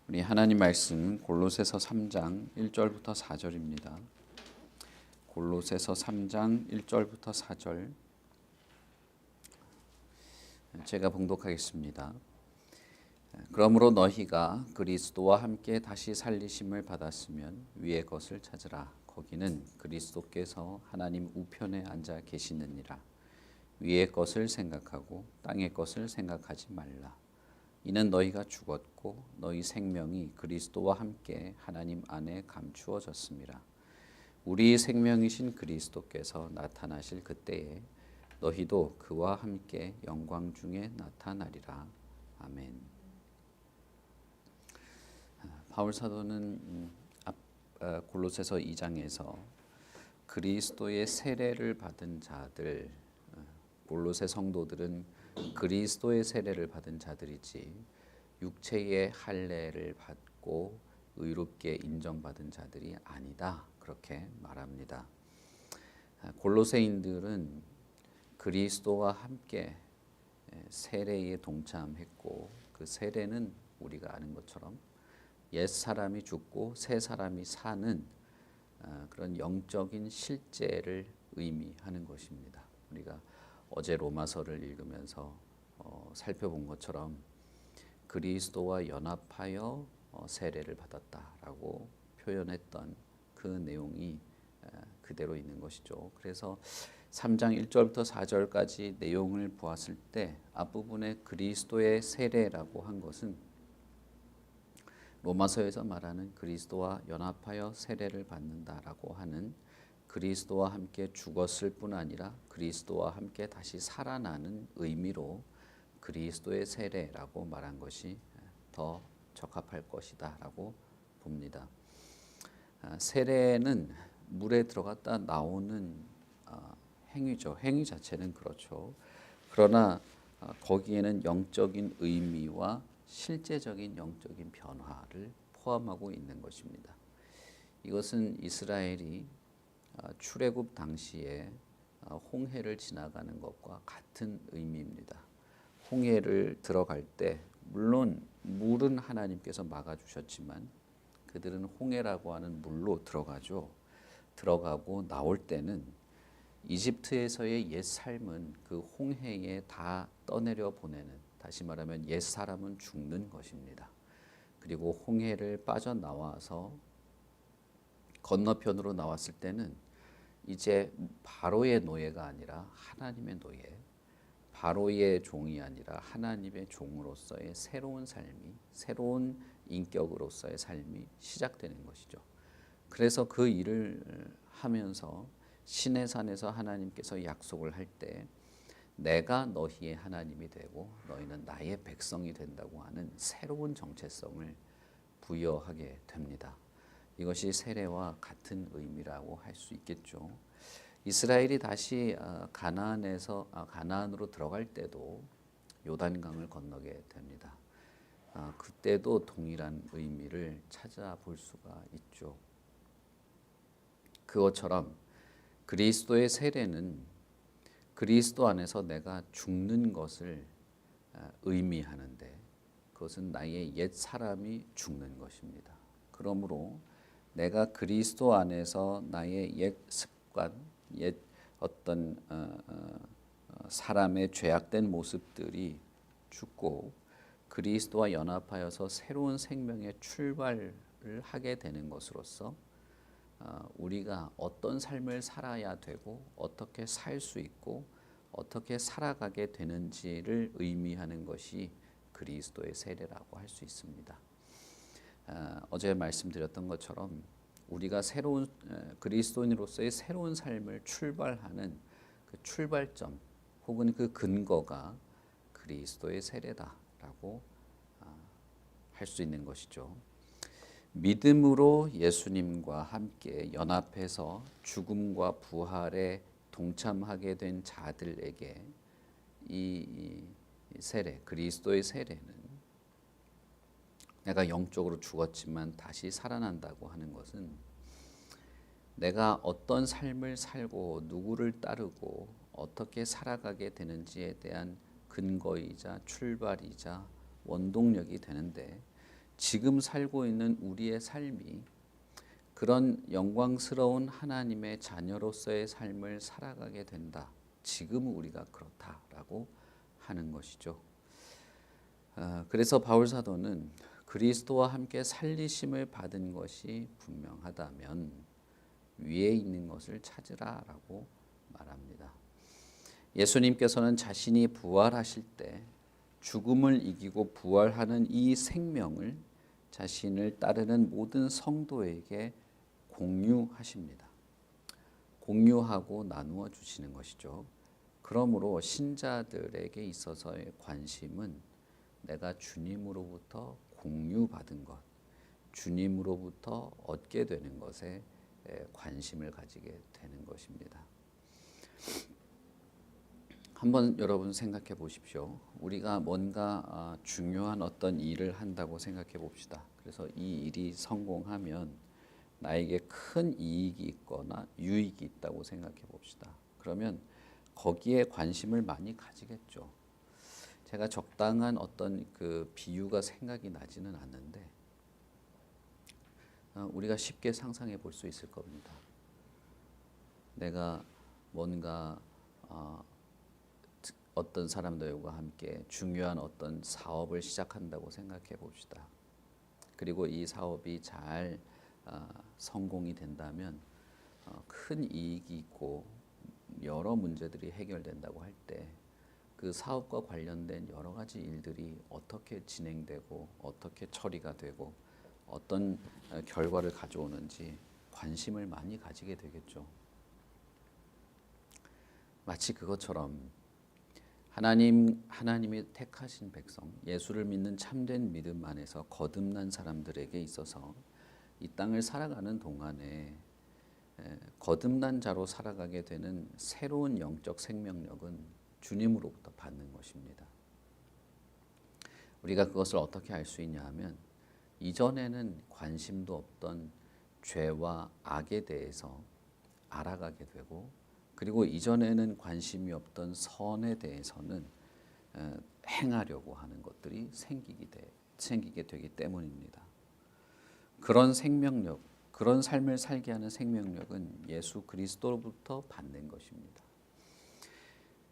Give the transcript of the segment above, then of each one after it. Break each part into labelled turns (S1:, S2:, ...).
S1: 우리 하나님 말씀 골로새서 3장 1절부터 4절입니다. 골로새서 3장 1절부터 4절 제가 봉독하겠습니다. 그러므로 너희가 그리스도와 함께 다시 살리심을 받았으면 위의 것을 찾으라. 거기는 그리스도께서 하나님 우편에 앉아 계시느니라. 위의 것을 생각하고 땅의 것을 생각하지 말라. 이는 너희가 죽었고 너희 생명이 그리스도와 함께 하나님 안에 감추어졌음이라. 우리 생명이신 그리스도께서 나타나실 그때에 너희도 그와 함께 영광 중에 나타나리라. 아멘. 바울 사도는 골로새서 2장에서 그리스도의 세례를 받은 자들, 골로새 성도들은 그리스도의 세례를 받은 자들이지 육체의 할례를 받고 의롭게 인정받은 자들이 아니다, 그렇게 말합니다. 골로새인들은 그리스도와 함께 세례에 동참했고, 그 세례는 우리가 아는 것처럼 옛 사람이 죽고 새 사람이 사는 그런 영적인 실제를 의미하는 것입니다. 우리가 어제 로마서를 읽으면서 살펴본 것처럼 그리스도와 연합하여 세례를 받았다라고 표현했던 그 내용이 그대로 있는 것이죠. 그래서 3장 1절부터 4절까지 내용을 보았을 때 앞부분에 그리스도의 세례라고 한 것은 로마서에서 말하는 그리스도와 연합하여 세례를 받는다라고 하는 그리스도와 함께 죽었을 뿐 아니라 그리스도와 함께 다시 살아나는 의미로 그리스도의 세례라고 말한 것이 더 적합할 것이다 라고 봅니다. 세례는 물에 들어갔다 나오는 행위죠. 행위 자체는 그렇죠. 그러나 거기에는 영적인 의미와 실제적인 영적인 변화를 포함하고 있는 것입니다. 이것은 이스라엘이 출애굽 당시에 홍해를 지나가는 것과 같은 의미입니다. 홍해를 들어갈 때 물론 물은 하나님께서 막아주셨지만 그들은 홍해라고 하는 물로 들어가죠. 들어가고 나올 때는 이집트에서의 옛 삶은 그 홍해에 다 떠내려 보내는, 다시 말하면 옛 사람은 죽는 것입니다. 그리고 홍해를 빠져나와서 건너편으로 나왔을 때는 이제 바로의 노예가 아니라 하나님의 노예, 바로의 종이 아니라 하나님의 종으로서의 새로운 삶이, 새로운 인격으로서의 삶이 시작되는 것이죠. 그래서 그 일을 하면서 시내산에서 하나님께서 약속을 할 때 내가 너희의 하나님이 되고 너희는 나의 백성이 된다고 하는 새로운 정체성을 부여하게 됩니다. 이것이 세례와 같은 의미라고 할 수 있겠죠. 이스라엘이 다시 가나안으로 들어갈 때도 요단강을 건너게 됩니다. 그때도 동일한 의미를 찾아볼 수가 있죠. 그것처럼 그리스도의 세례는 그리스도 안에서 내가 죽는 것을 의미하는데, 그것은 나의 옛 사람이 죽는 것입니다. 그러므로 내가 그리스도 안에서 나의 옛 습관, 옛 어떤 사람의 죄악된 모습들이 죽고 그리스도와 연합하여서 새로운 생명의 출발을 하게 되는 것으로서 우리가 어떤 삶을 살아야 되고 어떻게 살 수 있고 어떻게 살아가게 되는지를 의미하는 것이 그리스도의 세례라고 할 수 있습니다. 어제 말씀드렸던 것처럼 우리가 새로운 그리스도인으로서의 새로운 삶을 출발하는 그 출발점 혹은 그 근거가 그리스도의 세례다라고 할 수 있는 것이죠. 믿음으로 예수님과 함께 연합해서 죽음과 부활에 동참하게 된 자들에게 이 세례, 그리스도의 세례는 내가 영적으로 죽었지만 다시 살아난다고 하는 것은 내가 어떤 삶을 살고 누구를 따르고 어떻게 살아가게 되는지에 대한 근거이자 출발이자 원동력이 되는데, 지금 살고 있는 우리의 삶이 그런 영광스러운 하나님의 자녀로서의 삶을 살아가게 된다. 지금 우리가 그렇다라고 하는 것이죠. 그래서 바울 사도는 그리스도와 함께 살리심을 받은 것이 분명하다면 위에 있는 것을 찾으라라고 말합니다. 예수님께서는 자신이 부활하실 때 죽음을 이기고 부활하는 이 생명을 자신을 따르는 모든 성도에게 공유하십니다. 공유하고 나누어 주시는 것이죠. 그러므로 신자들에게 있어서의 관심은 내가 주님으로부터 공유받은 것, 주님으로부터 얻게 되는 것에 관심을 가지게 되는 것입니다. 한번 여러분 생각해 보십시오. 우리가 뭔가 중요한 어떤 일을 한다고 생각해 봅시다. 그래서 이 일이 성공하면 나에게 큰 이익이 있거나 유익이 있다고 생각해 봅시다. 그러면 거기에 관심을 많이 가지겠죠. 제가 적당한 어떤 그 비유가 생각이 나지는 않는데 우리가 쉽게 상상해 볼 수 있을 겁니다. 내가 뭔가 어떤 사람들과 함께 중요한 어떤 사업을 시작한다고 생각해 봅시다. 그리고 이 사업이 잘 성공이 된다면 큰 이익이 있고 여러 문제들이 해결된다고 할 때 그 사업과 관련된 여러 가지 일들이 어떻게 진행되고 어떻게 처리가 되고 어떤 결과를 가져오는지 관심을 많이 가지게 되겠죠. 마치 그것처럼 하나님이 택하신 백성, 예수를 믿는 참된 믿음 안에서 거듭난 사람들에게 있어서 이 땅을 살아가는 동안에 거듭난 자로 살아가게 되는 새로운 영적 생명력은 주님으로부터 받는 것입니다. 우리가 그것을 어떻게 알 수 있냐 하면 이전에는 관심도 없던 죄와 악에 대해서 알아가게 되고 그리고 이전에는 관심이 없던 선에 대해서는 행하려고 하는 것들이 생기게 되기 때문입니다. 그런 생명력, 그런 삶을 살게 하는 생명력은 예수 그리스도로부터 받는 것입니다.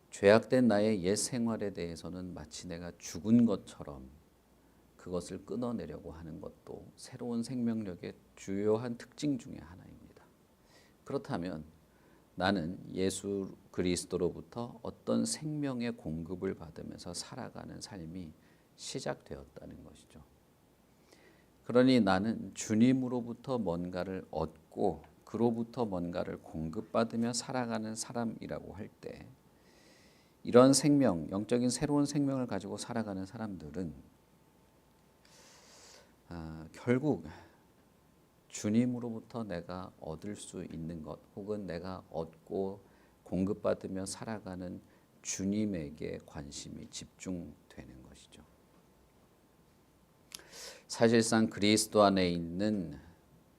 S1: 죄악된 나의 옛 생활에 대해서는 마치 내가 죽은 것처럼 그것을 끊어내려고 하는 것도 새로운 생명력의 주요한 특징 중에 하나입니다. 그렇다면 나는 예수 그리스도로부터 어떤 생명의 공급을 받으면서 살아가는 삶이 시작되었다는 것이죠. 그러니 나는 주님으로부터 뭔가를 얻고 그로부터 뭔가를 공급받으며 살아가는 사람이라고 할 때 이런 생명, 영적인 새로운 생명을 가지고 살아가는 사람들은 결국 주님으로부터 내가 얻을 수 있는 것 혹은 내가 얻고 공급받으며 살아가는 주님에게 관심이 집중되는 것이죠. 사실상 그리스도 안에 있는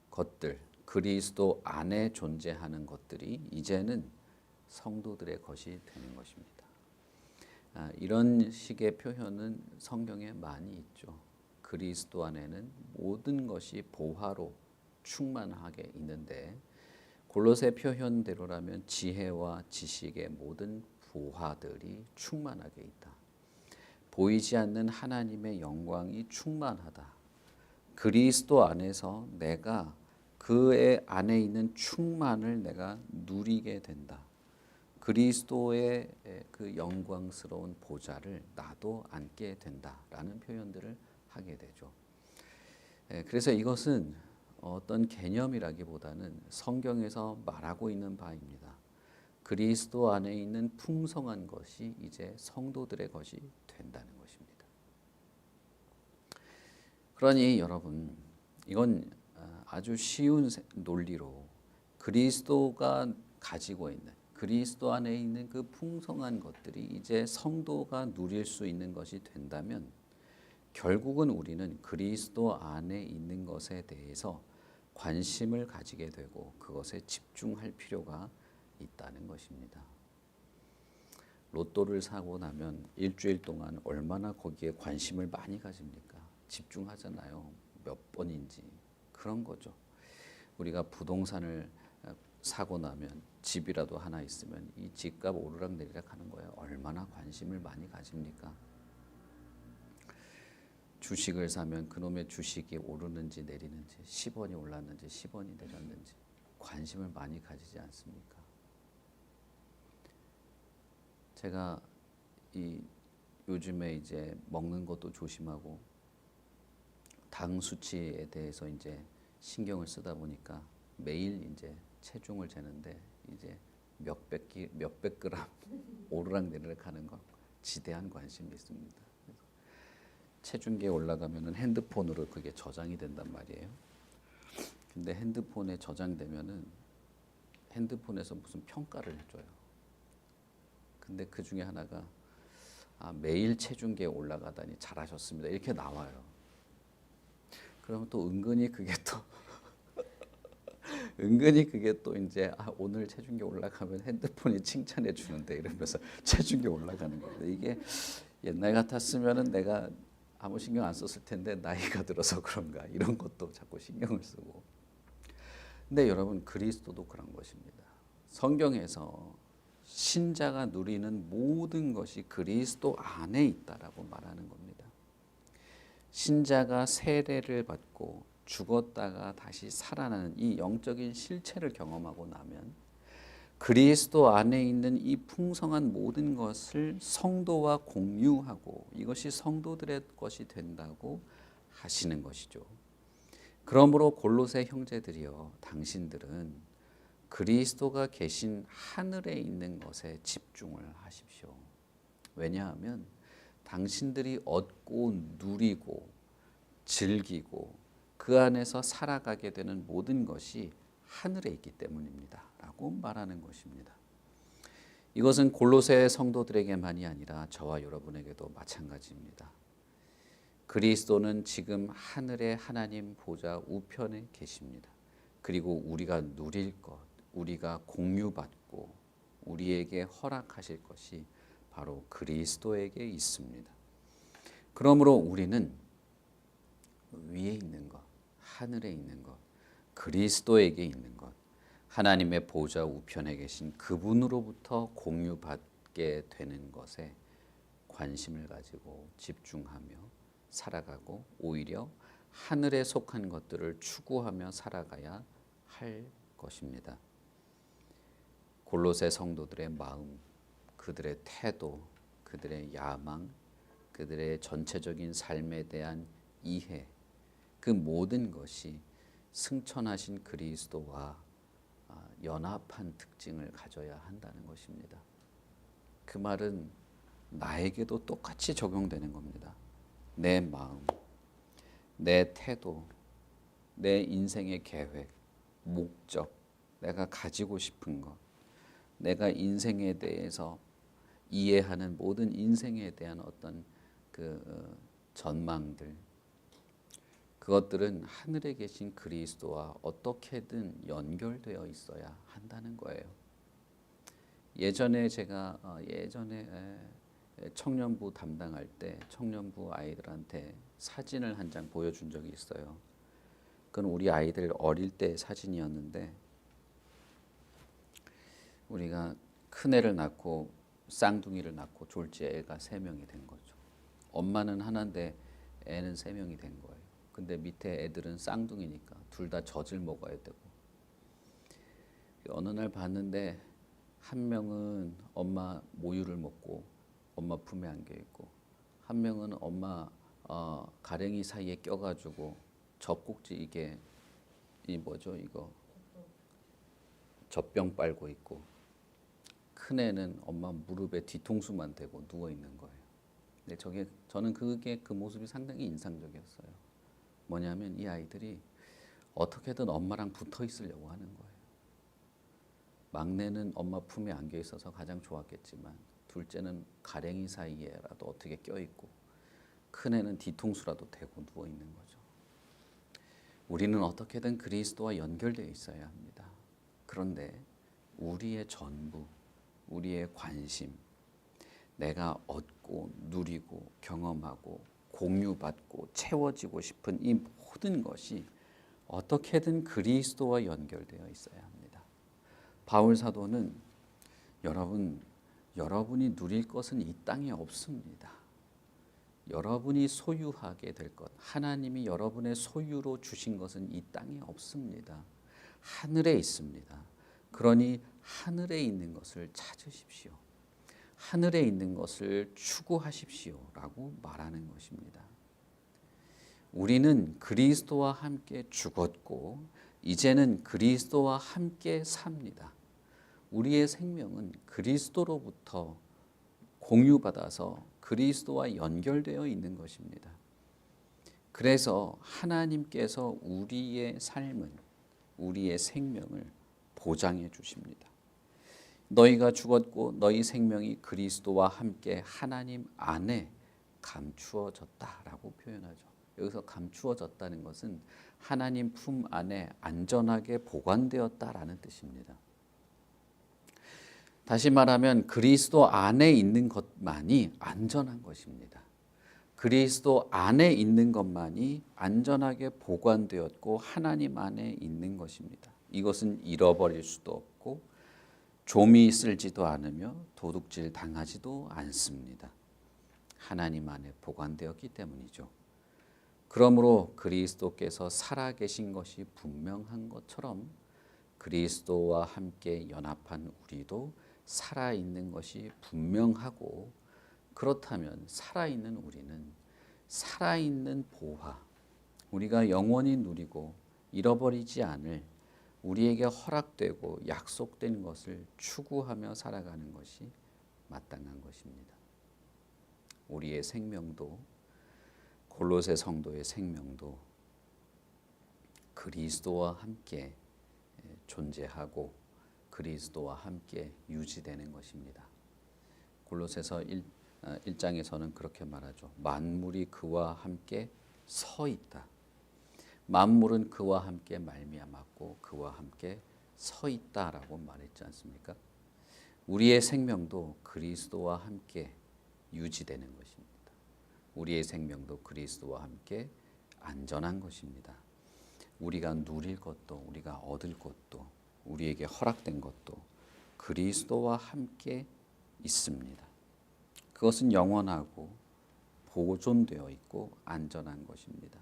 S1: 것들, 그리스도 안에 존재하는 것들이 이제는 성도들의 것이 되는 것입니다. 이런 식의 표현은 성경에 많이 있죠. 그리스도 안에는 모든 것이 보화로 충만하게 있는데 골로새 표현대로라면 지혜와 지식의 모든 보화들이 충만하게 있다. 보이지 않는 하나님의 영광이 충만하다. 그리스도 안에서 내가 그의 안에 있는 충만을 내가 누리게 된다. 그리스도의 그 영광스러운 보좌를 나도 앉게 된다라는 표현들을 하게 되죠. 그래서 이것은 어떤 개념이라기보다는 성경에서 말하고 있는 바입니다. 그리스도 안에 있는 풍성한 것이 이제 성도들의 것이 된다는 것입니다. 그러니 여러분, 이건 아주 쉬운 논리로 그리스도가 가지고 있는 그리스도 안에 있는 그 풍성한 것들이 이제 성도가 누릴 수 있는 것이 된다면 결국은 우리는 그리스도 안에 있는 것에 대해서 관심을 가지게 되고 그것에 집중할 필요가 있다는 것입니다. 로또를 사고 나면 일주일 동안 얼마나 거기에 관심을 많이 가집니까? 집중하잖아요. 몇 번인지. 그런 거죠. 우리가 부동산을 사고 나면 집이라도 하나 있으면 이 집값 오르락내리락 하는 거예요. 얼마나 관심을 많이 가집니까? 주식을 사면 그놈의 주식이 오르는지 내리는지 10원이 올랐는지 10원이 내렸는지 관심을 많이 가지지 않습니까? 제가 요즘에 이제 먹는 것도 조심하고 당 수치에 대해서 이제 신경을 쓰다 보니까 매일 이제 체중을 재는데 이제 몇백 그램 오르락내리락 하는 거 지대한 관심이 있습니다. 체중계에 올라가면은 핸드폰으로 그게 저장이 된단 말이에요. 근데 핸드폰에 저장되면은 핸드폰에서 무슨 평가를 해줘요. 근데 그 중에 하나가 매일 체중계에 올라가다니 잘하셨습니다. 이렇게 나와요. 그러면 또 은근히 그게 또 이제 오늘 체중계 올라가면 핸드폰이 칭찬해 주는데 이러면서 체중계 올라가는 건데 이게 옛날 같았으면은 내가 아무 신경 안 썼을 텐데 나이가 들어서 그런가 이런 것도 자꾸 신경을 쓰고. 근데 여러분 그리스도도 그런 것입니다. 성경에서 신자가 누리는 모든 것이 그리스도 안에 있다라고 말하는 겁니다. 신자가 세례를 받고 죽었다가 다시 살아나는 이 영적인 실체를 경험하고 나면 그리스도 안에 있는 이 풍성한 모든 것을 성도와 공유하고 이것이 성도들의 것이 된다고 하시는 것이죠. 그러므로 골로새 형제들이여 당신들은 그리스도가 계신 하늘에 있는 것에 집중을 하십시오. 왜냐하면 당신들이 얻고 누리고 즐기고 그 안에서 살아가게 되는 모든 것이 하늘에 있기 때문입니다. 라고 말하는 것입니다. 이것은 골로새 성도들에게만이 아니라 저와 여러분에게도 마찬가지입니다. 그리스도는 지금 하늘의 하나님 보좌 우편에 계십니다. 그리고 우리가 누릴 것, 우리가 공유받고 우리에게 허락하실 것이 바로 그리스도에게 있습니다. 그러므로 우리는 위에 있는 것, 하늘에 있는 것, 그리스도에게 있는 것, 하나님의 보좌 우편에 계신 그분으로부터 공유받게 되는 것에 관심을 가지고 집중하며 살아가고 오히려 하늘에 속한 것들을 추구하며 살아가야 할 것입니다. 골로새 성도들의 마음, 그들의 태도, 그들의 야망, 그들의 전체적인 삶에 대한 이해, 그 모든 것이 승천하신 그리스도와 연합한 특징을 가져야 한다는 것입니다. 그 말은 나에게도 똑같이 적용되는 겁니다. 내 마음, 내 태도, 내 인생의 계획, 목적, 내가 가지고 싶은 것, 내가 인생에 대해서 이해하는 모든 인생에 대한 어떤 그 전망들, 그것들은 하늘에 계신 그리스도와 어떻게든 연결되어 있어야 한다는 거예요. 예전에 제가 청년부 담당할 때 청년부 아이들한테 사진을 한 장 보여준 적이 있어요. 그건 우리 아이들 어릴 때 사진이었는데 우리가 큰애를 낳고 쌍둥이를 낳고 졸지에 애가 3명이 된 거죠. 엄마는 하나인데 애는 3명이 된 거예요. 근데 밑에 애들은 쌍둥이니까 둘 다 젖을 먹어야 되고 어느 날 봤는데 한 명은 엄마 모유를 먹고 엄마 품에 안겨 있고 한 명은 엄마 가랭이 사이에 껴가지고 젖꼭지 이게 이거 젖병 빨고 있고 큰 애는 엄마 무릎에 뒤통수만 대고 누워 있는 거예요. 근데 저는 그 모습이 상당히 인상적이었어요. 뭐냐면 이 아이들이 어떻게든 엄마랑 붙어 있으려고 하는 거예요. 막내는 엄마 품에 안겨 있어서 가장 좋았겠지만 둘째는 가랭이 사이에라도 어떻게 껴 있고 큰애는 뒤통수라도 대고 누워 있는 거죠. 우리는 어떻게든 그리스도와 연결되어 있어야 합니다. 그런데 우리의 전부, 우리의 관심, 내가 얻고 누리고 경험하고 공유받고 채워지고 싶은 이 모든 것이 어떻게든 그리스도와 연결되어 있어야 합니다. 바울 사도는 여러분이 누릴 것은 이 땅에 없습니다. 여러분이 소유하게 될 것, 하나님이 여러분의 소유로 주신 것은 이 땅에 없습니다. 하늘에 있습니다. 그러니 하늘에 있는 것을 찾으십시오. 하늘에 있는 것을 추구하십시오라고 말하는 것입니다. 우리는 그리스도와 함께 죽었고 이제는 그리스도와 함께 삽니다. 우리의 생명은 그리스도로부터 공유받아서 그리스도와 연결되어 있는 것입니다. 그래서 하나님께서 우리의 삶은, 우리의 생명을 보장해 주십니다. 너희가 죽었고 너희 생명이 그리스도와 함께 하나님 안에 감추어졌다라고 표현하죠. 여기서 감추어졌다는 것은 하나님 품 안에 안전하게 보관되었다라는 뜻입니다. 다시 말하면 그리스도 안에 있는 것만이 안전한 것입니다. 그리스도 안에 있는 것만이 안전하게 보관되었고 하나님 안에 있는 것입니다. 이것은 잃어버릴 수도 없고 좀이 쓸지도 않으며 도둑질 당하지도 않습니다. 하나님 안에 보관되었기 때문이죠. 그러므로 그리스도께서 살아계신 것이 분명한 것처럼 그리스도와 함께 연합한 우리도 살아있는 것이 분명하고, 그렇다면 살아있는 우리는 살아있는 보화, 우리가 영원히 누리고 잃어버리지 않을 우리에게 허락되고 약속된 것을 추구하며 살아가는 것이 마땅한 것입니다. 우리의 생명도, 골로새 성도의 생명도 그리스도와 함께 존재하고 그리스도와 함께 유지되는 것입니다. 골로새서 1장에서는 그렇게 말하죠. 만물이 그와 함께 서 있다. 만물은 그와 함께 말미암았고 그와 함께 서 있다라고 말했지 않습니까? 우리의 생명도 그리스도와 함께 유지되는 것입니다. 우리의 생명도 그리스도와 함께 안전한 것입니다. 우리가 누릴 것도, 우리가 얻을 것도, 우리에게 허락된 것도 그리스도와 함께 있습니다. 그것은 영원하고 보존되어 있고 안전한 것입니다.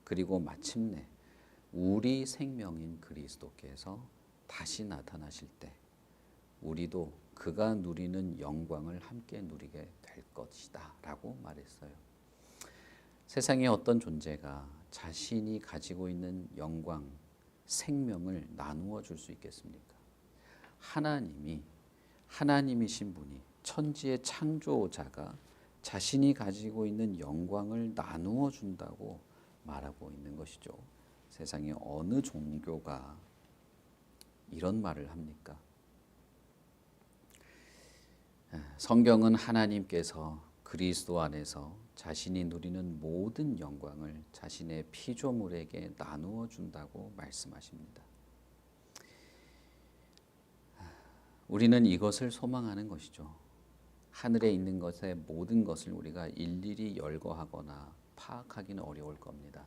S1: 그리고 마침내 우리 생명인 그리스도께서 다시 나타나실 때 우리도 그가 누리는 영광을 함께 누리게 될 것이다 라고 말했어요. 세상에 어떤 존재가 자신이 가지고 있는 영광, 생명을 나누어 줄 수 있겠습니까? 하나님이신 분이, 천지의 창조자가 자신이 가지고 있는 영광을 나누어 준다고 말하고 있는 것이죠. 세상에 어느 종교가 이런 말을 합니까? 성경은 하나님께서 그리스도 안에서 자신이 누리는 모든 영광을 자신의 피조물에게 나누어 준다고 말씀하십니다. 우리는 이것을 소망하는 것이죠. 하늘에 있는 것의 모든 것을 우리가 일일이 열거하거나 파악하기는 어려울 겁니다.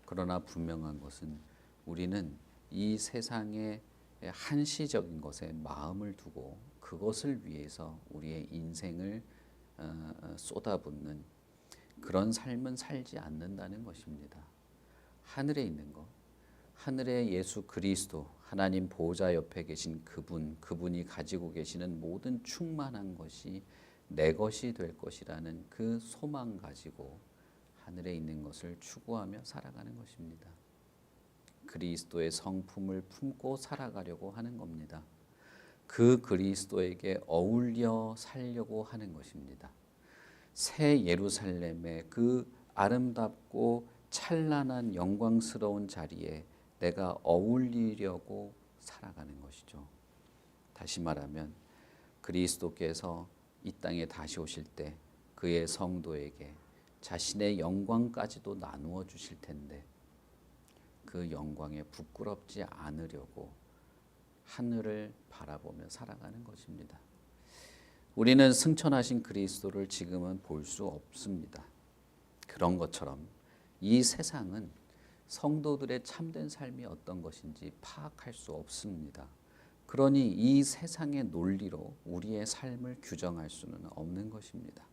S1: 그러나 분명한 것은 우리는 이 세상의 한시적인 것에 마음을 두고 그것을 위해서 우리의 인생을 쏟아붓는 그런 삶은 살지 않는다는 것입니다. 하늘에 있는 것, 하늘의 예수 그리스도, 하나님 보좌 옆에 계신 그분이 가지고 계시는 모든 충만한 것이 내 것이 될 것이라는 그 소망 가지고 하늘에 있는 것을 추구하며 살아가는 것입니다. 그리스도의 성품을 품고 살아가려고 하는 겁니다. 그 그리스도에게 어울려 살려고 하는 것입니다. 새 예루살렘의 그 아름답고 찬란한 영광스러운 자리에 내가 어울리려고 살아가는 것이죠. 다시 말하면 그리스도께서 이 땅에 다시 오실 때 그의 성도에게 자신의 영광까지도 나누어 주실 텐데 그 영광에 부끄럽지 않으려고 하늘을 바라보며 살아가는 것입니다. 우리는 승천하신 그리스도를 지금은 볼 수 없습니다. 그런 것처럼 이 세상은 성도들의 참된 삶이 어떤 것인지 파악할 수 없습니다. 그러니 이 세상의 논리로 우리의 삶을 규정할 수는 없는 것입니다.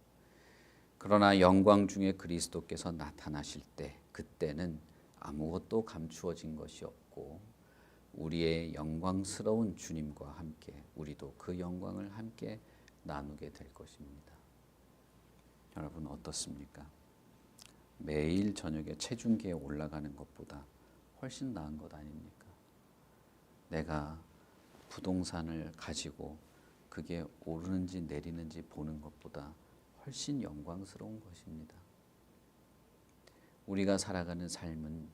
S1: 그러나 영광 중에 그리스도께서 나타나실 때 그때는 아무것도 감추어진 것이 없고 우리의 영광스러운 주님과 함께 우리도 그 영광을 함께 나누게 될 것입니다. 여러분 어떻습니까? 매일 저녁에 체중계에 올라가는 것보다 훨씬 나은 것 아닙니까? 내가 부동산을 가지고 그게 오르는지 내리는지 보는 것보다 훨씬 영광스러운 것입니다. 우리가 살아가는 삶은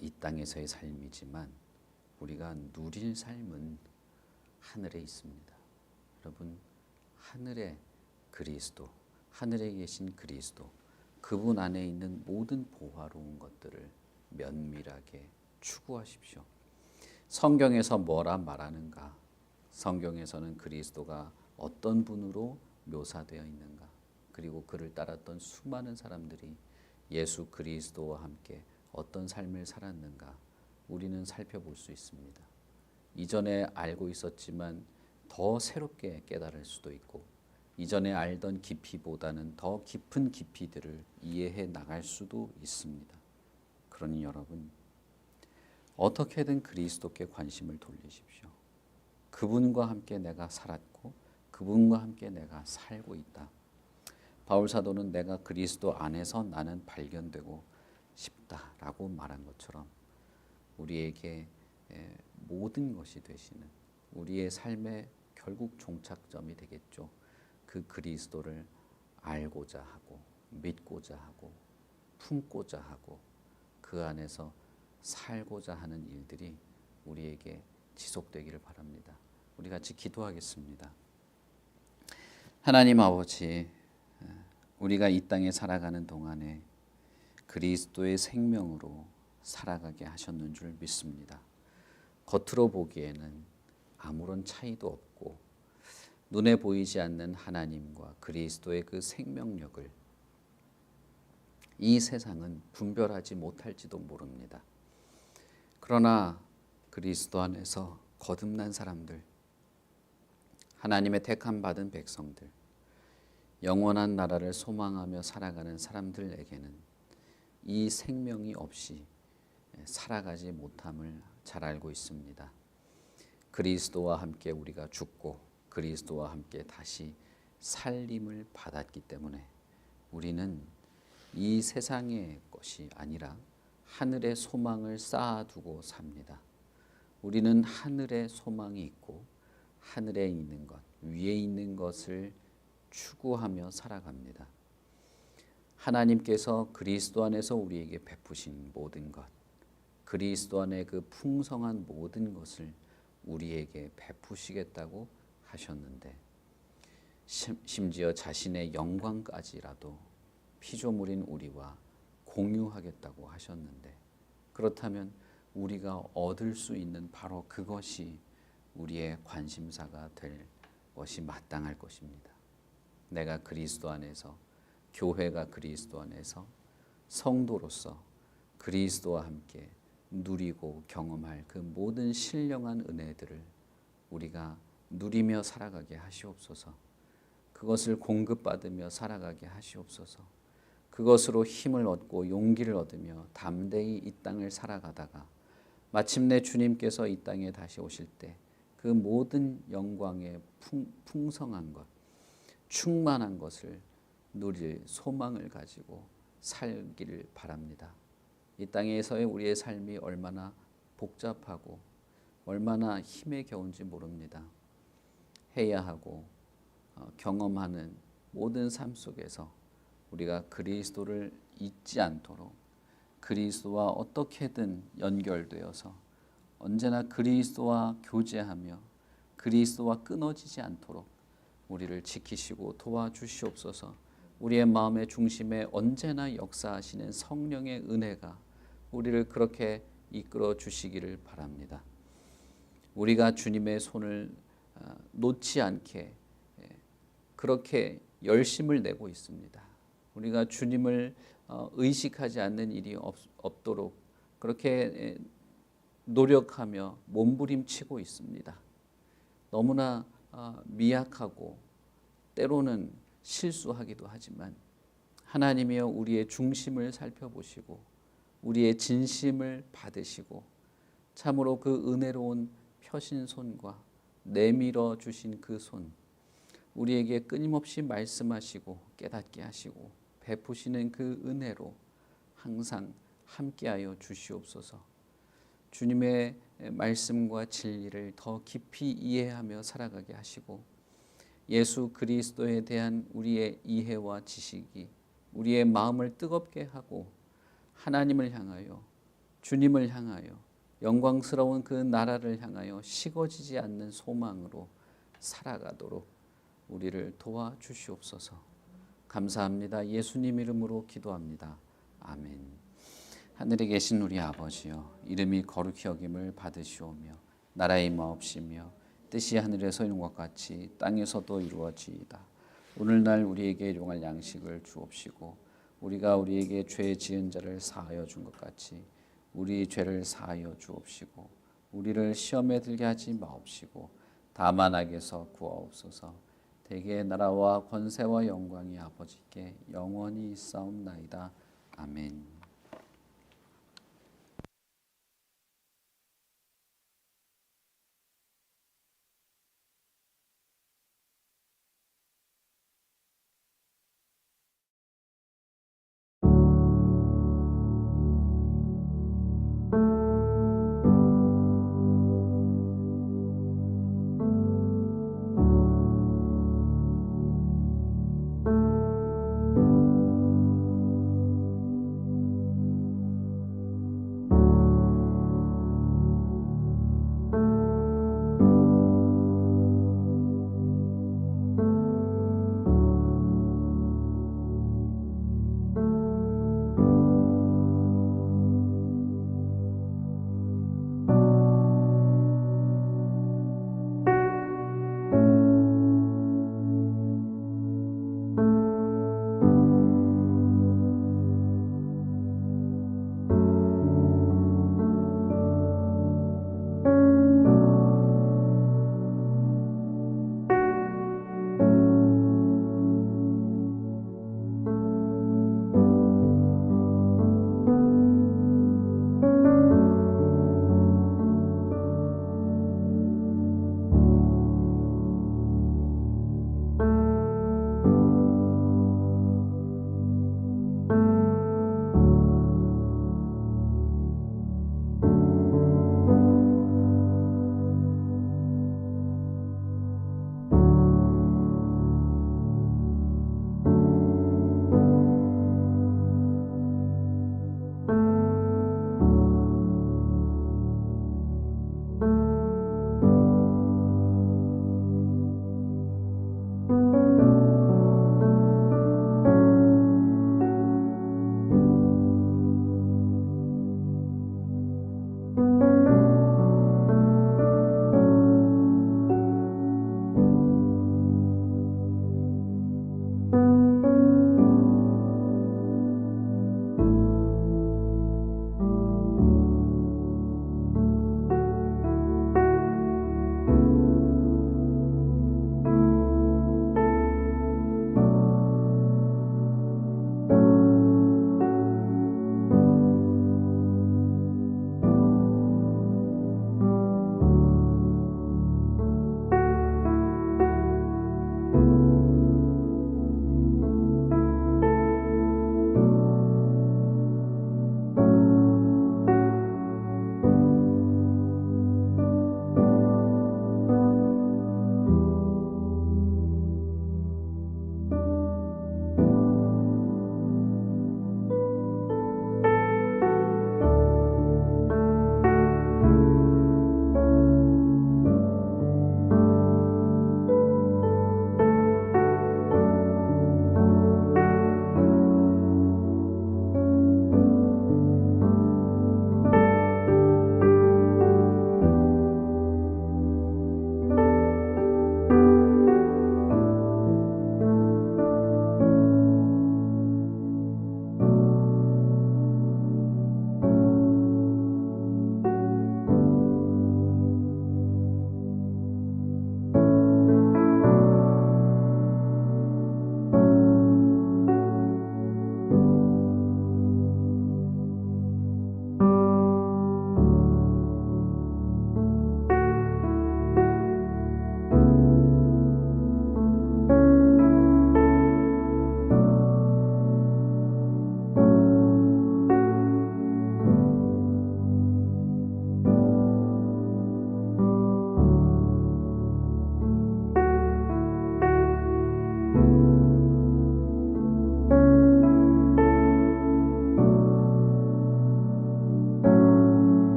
S1: 이 땅에서의 삶이지만 우리가 누릴 삶은 하늘에 있습니다. 여러분, 하늘에 그리스도, 하늘에 계신 그리스도, 그분 안에 있는 모든 보화로운 것들을 면밀하게 추구하십시오. 성경에서 뭐라 말하는가? 성경에서는 그리스도가 어떤 분으로 묘사되어 있는가? 그리고 그를 따랐던 수많은 사람들이 예수 그리스도와 함께 어떤 삶을 살았는가? 우리는 살펴볼 수 있습니다. 이전에 알고 있었지만 더 새롭게 깨달을 수도 있고 이전에 알던 깊이보다는 더 깊은 깊이들을 이해해 나갈 수도 있습니다. 그러니 여러분 어떻게든 그리스도께 관심을 돌리십시오. 그분과 함께 내가 살았고 그분과 함께 내가 살고 있다. 바울 사도는 내가 그리스도 안에서 나는 발견되고 싶다라고 말한 것처럼 우리에게 모든 것이 되시는 우리의 삶의 결국 종착점이 되겠죠. 그 그리스도를 알고자 하고 믿고자 하고 품고자 하고 그 안에서 살고자 하는 일들이 우리에게 지속되기를 바랍니다. 우리 같이 기도하겠습니다. 하나님 아버지, 우리가 이 땅에 살아가는 동안에 그리스도의 생명으로 살아가게 하셨는 줄 믿습니다. 겉으로 보기에는 아무런 차이도 없고 눈에 보이지 않는 하나님과 그리스도의 그 생명력을 이 세상은 분별하지 못할지도 모릅니다. 그러나 그리스도 안에서 거듭난 사람들, 하나님의 택함 받은 백성들, 영원한 나라를 소망하며 살아가는 사람들에게는 이 생명이 없이 살아가지 못함을 잘 알고 있습니다. 그리스도와 함께 우리가 죽고 그리스도와 함께 다시 살림을 받았기 때문에 우리는 이 세상의 것이 아니라 하늘의 소망을 쌓아두고 삽니다. 우리는 하늘의 소망이 있고 하늘에 있는 것, 위에 있는 것을 추구하며 살아갑니다. 하나님께서 그리스도 안에서 우리에게 베푸신 모든 것, 그리스도 안에 그 풍성한 모든 것을 우리에게 베푸시겠다고 하셨는데 심지어 자신의 영광까지라도 피조물인 우리와 공유하겠다고 하셨는데 그렇다면 우리가 얻을 수 있는 바로 그것이 우리의 관심사가 될 것이 마땅할 것입니다. 내가 그리스도 안에서 교회가 그리스도 안에서 성도로서 그리스도와 함께 누리고 경험할 그 모든 신령한 은혜들을 우리가 누리며 살아가게 하시옵소서. 그것을 공급받으며 살아가게 하시옵소서. 그것으로 힘을 얻고 용기를 얻으며 담대히 이 땅을 살아가다가 마침내 주님께서 이 땅에 다시 오실 때 그 모든 영광의 풍성한 것, 충만한 것을 누릴 소망을 가지고 살기를 바랍니다. 이 땅에서의 우리의 삶이 얼마나 복잡하고 얼마나 힘에 겨운지 모릅니다. 해야 하고 경험하는 모든 삶 속에서 우리가 그리스도를 잊지 않도록 그리스도와 어떻게든 연결되어서 언제나 그리스도와 교제하며 그리스도와 끊어지지 않도록 우리를 지키시고 도와주시옵소서. 우리의 마음의 중심에 언제나 역사하시는 성령의 은혜가 우리를 그렇게 이끌어 주시기를 바랍니다. 우리가 주님의 손을 놓지 않게 그렇게 열심을 내고 있습니다. 우리가 주님을 의식하지 않는 일이 없도록 그렇게 노력하며 몸부림치고 있습니다. 너무나 미약하고 때로는 실수하기도 하지만 하나님이여 우리의 중심을 살펴보시고 우리의 진심을 받으시고 참으로 그 은혜로운 펴신 손과 내밀어 주신 그 손, 우리에게 끊임없이 말씀하시고 깨닫게 하시고 베푸시는 그 은혜로 항상 함께하여 주시옵소서. 주님의 말씀과 진리를 더 깊이 이해하며 살아가게 하시고 예수 그리스도에 대한 우리의 이해와 지식이 우리의 마음을 뜨겁게 하고 하나님을 향하여 주님을 향하여 영광스러운 그 나라를 향하여 식어지지 않는 소망으로 살아가도록 우리를 도와주시옵소서. 감사합니다. 예수님 이름으로 기도합니다. 아멘. 하늘에 계신 우리 아버지여, 이름이 거룩히 여김을 받으시오며 나라의 임하옵시며 뜻이 하늘에서 이룬 것 같이 땅에서도 이루어지이다. 오늘날 우리에게 일용할 양식을 주옵시고 우리가 우리에게 죄 지은 자를 사하여 준 것 같이 우리 죄를 사하여 주옵시고 우리를 시험에 들게 하지 마옵시고 다만 악에서 구하옵소서. 대개의 나라와 권세와 영광이 아버지께 영원히 있사옵나이다. 아멘.